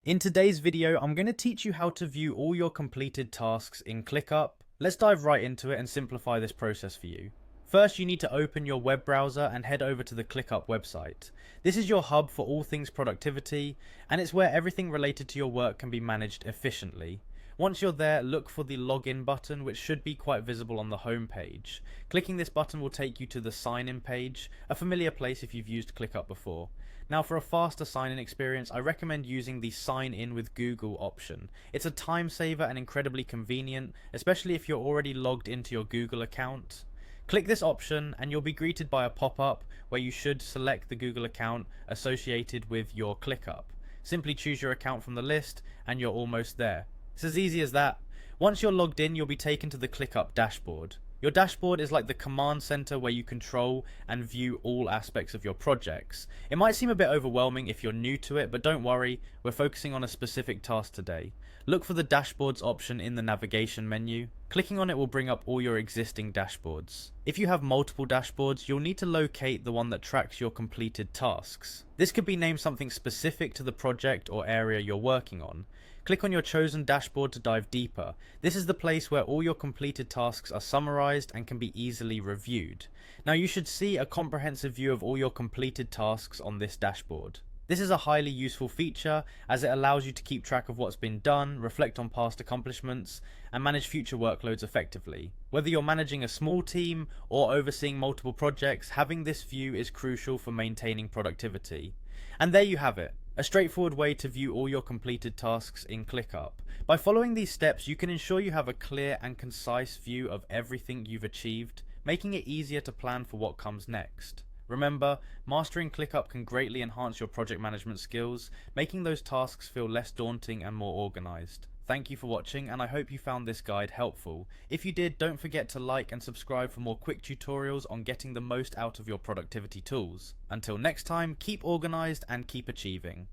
In today's video, I'm going to teach you how to view all your completed tasks in Clickup. Let's dive right into it and simplify this process for you. First, you need to open your web browser and head over to the Clickup website. This is your hub for all things productivity, and it's where everything related to your work can be managed efficiently. Once you're there, look for the login button, which should be quite visible on the home page. Clicking this button will take you to the sign in page, a familiar place if you've used Clickup before. Now, for a faster sign in experience, I recommend using the sign in with Google option. It's a time saver and incredibly convenient, especially if you're already logged into your Google account. Click this option and you'll be greeted by a pop-up where you should select the Google account associated with your Clickup. Simply choose your account from the list and you're almost there. It's as easy as that. Once you're logged in, you'll be taken to the Clickup dashboard. Your dashboard is like the command center where you control and view all aspects of your projects. It might seem a bit overwhelming if you're new to it, but don't worry, we're focusing on a specific task today. Look for the dashboards option in the navigation menu. Clicking on it will bring up all your existing dashboards. If you have multiple dashboards, you'll need to locate the one that tracks your completed tasks. This could be named something specific to the project or area you're working on. Click on your chosen dashboard to dive deeper. This is the place where all your completed tasks are summarized and can be easily reviewed. Now you should see a comprehensive view of all your completed tasks on this dashboard. This is a highly useful feature as it allows you to keep track of what's been done, reflect on past accomplishments, and manage future workloads effectively. Whether you're managing a small team or overseeing multiple projects, having this view is crucial for maintaining productivity. And there you have it. A straightforward way to view all your completed tasks in Clickup. By following these steps, you can ensure you have a clear and concise view of everything you've achieved, making it easier to plan for what comes next. Remember, mastering Clickup can greatly enhance your project management skills, making those tasks feel less daunting and more organized. Thank you for watching, and I hope you found this guide helpful. If you did, don't forget to like and subscribe for more quick tutorials on getting the most out of your productivity tools. Until next time, keep organized and keep achieving.